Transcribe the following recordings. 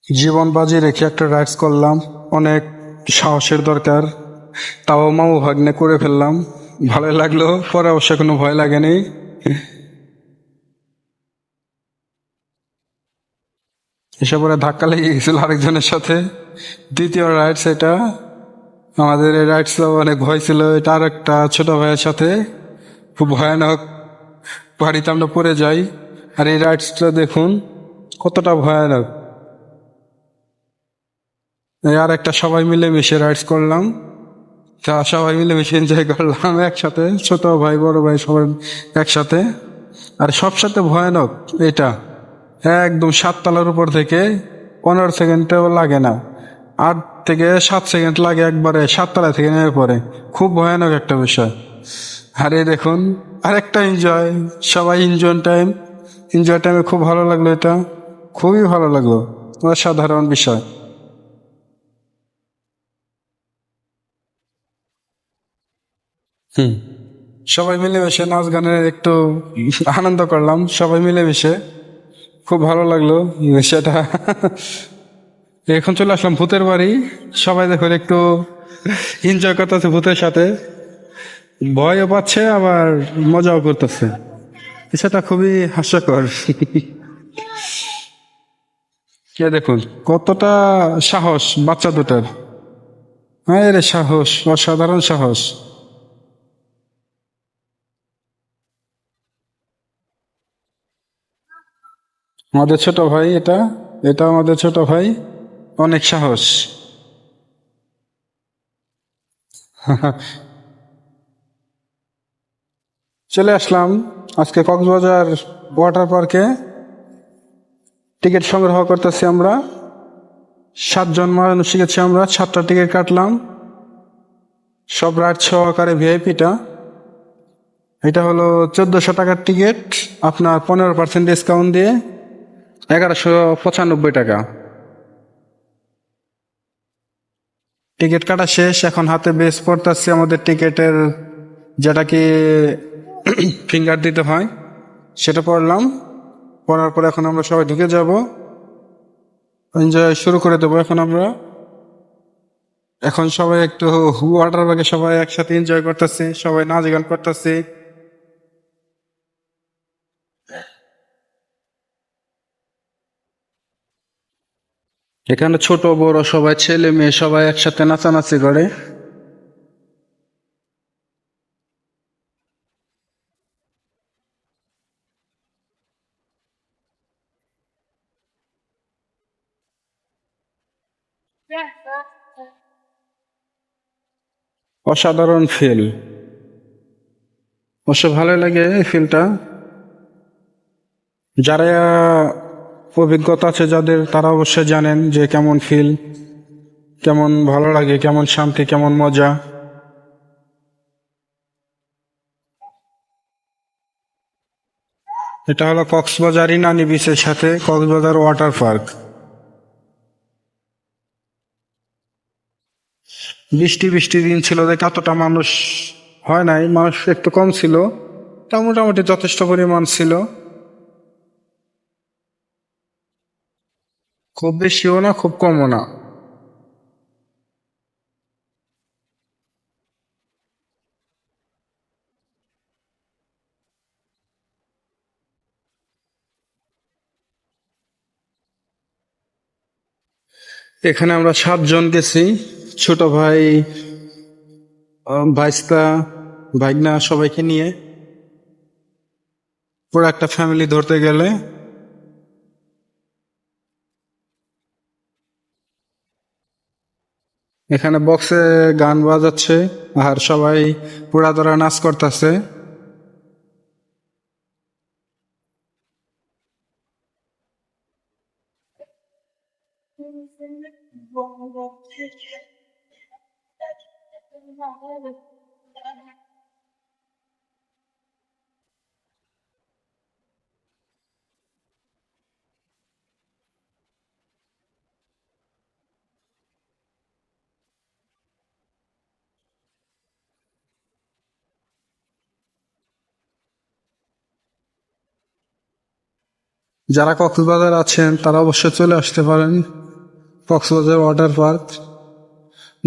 জীবন বাজি রেখে একটা রাইডস করলাম। অনেক সাহসের দরকার, তাও মামু ভাগ্নে করে ফেললাম। ভালোই লাগলো, পরে অবশ্য কোনো ভয় লাগেনি। এসে পরে ধাক্কা লেগে গেছিল আরেকজনের সাথে। দ্বিতীয় রাইডস এটা। আমাদের এই রাইডস অনেক ভয় ছিল, এটা আর একটা ছোট ভাইয়ের সাথে। খুব ভয়ানক, বাড়িতে আমরা পড়ে যাই। আর এই রাইডসটা দেখুন কতটা ভয়ানক। এই আর একটা সবাই মিলে মিশে রাইডস করলাম। তা সবাই মিলে মিশে এনজয় করলাম একসাথে, ছোট ভাই বড় ভাই সবাই একসাথে। আর সবসাথে ভয়ানক এটা, একদম 7 তলার উপর থেকে 15 সেকেন্ডও লাগে না, 8 থেকে 7 সেকেন্ড লাগে একবারে 7 তলা থেকে নেমে পড়ে। খুব ভয়ানক একটা বিষয়। আর এই দেখুন আরেকটা এনজয়, সবাই এনজয় টাইমে খুব ভালো লাগলো এটা, খুবই ভালো লাগলো, অসাধারণ বিষয়। হুম, সবাই মিলেমিশে নাচ গানের একটু আনন্দ করলাম সবাই মিলেমিশে, খুব ভালো লাগলো সেটা। এখন চলে আসলাম ভূতের বাড়ি। সবাই দেখুন একটু এনজয় করতেছে ভূতের সাথে, ভয়ও পাচ্ছে আবার মজাও করতেছে। সেটা খুবই হাস্যকর। কে দেখুন কতটা সাহস বাচ্চা দুটার, হ্যাঁ রে সাহস, অসাধারণ সাহস। আমাদের ছোট ভাই এটা, এটা আমাদের ছোট ভাই, অনেক সাহস। চলে আসলাম আজকে কক্সবাজার ওয়াটার পার্কে। টিকিট সংগ্রহ করতেছি আমরা, 7 জন মানুষ গেছি আমরা, 7টা টিকিট কাটলাম, সব রাইড সহকারে ভিআইপিটা। এটা হলো 1400 টাকার টিকিট, আপনার 15% ডিসকাউন্ট দিয়ে 1195 টাকা। টিকিট কাটা শেষ, এখন হাতে বেস পড়তেছে আমাদের টিকিটের, যেটা কি ফিঙ্গার দিতে হয়, সেটা পড়লাম। পড়ার পর এখন আমরা সবাই ঢুকে যাব, এনজয় শুরু করে দেবো এখন আমরা। এখন সবাই একটু ওয়াটার পার্কে সবাই একসাথে এনজয় করতেছি, সবাই নাচ গান করতেছি। এখানে ছোট বড় সবাই, ছেলে মেয়ে সবাই একসাথে নাচানাচি করে। অসাধারণ ফিল, অবশ্য ভালো লাগে এই ফিলটা। যারা অভিজ্ঞতা আছে যাদের, তারা অবশ্যই জানেন যে কেমন ফিল, কেমন ভালো লাগে, কেমন শান্তি, কেমন মজা। এটা হলো কক্সবাজার ইনানি বিচের সাথে কক্সবাজার ওয়াটার পার্ক। বৃষ্টি বৃষ্টি দিন ছিল দেখে এতটা মানুষ হয় নাই, মানুষ একটু কম ছিল, তা মোটামুটি যথেষ্ট পরিমাণ ছিল। খুব বেশিও না খুব কমও না। এখানে আমরা 7 জন গেছি, ছোট ভাই, ভাইস্তা, ভাইগনা সবাইকে নিয়ে, পুরো একটা ফ্যামিলি ধরতে গেলে। এখানে বক্সে গান বাজাচ্ছে আর সবাই পুরা ধরা নাচ করতেছে। যারা কক্সবাজার আছেন তারা অবশ্যই চলে আসতে পারেন। Cox's Bazar water park.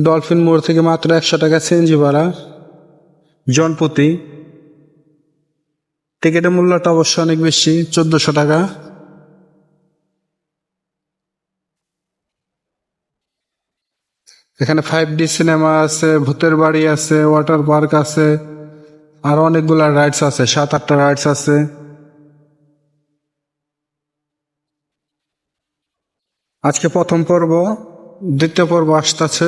ডলফিন মোড় থেকে মাত্র 100 টাকা সিএনজি ভাড়া জনপ্রতি। টিকিটের মূল্যটা অবশ্য অনেক বেশি, 1400 টাকা। এখানে 5D সিনেমা আছে, ভূতের বাড়ি আছে, ওয়াটার পার্ক আছে, আরো অনেকগুলা রাইডস আছে, 7-8টা রাইডস আছে। আজকে প্রথম পর্ব, দ্বিতীয় পর্ব আসতেছে।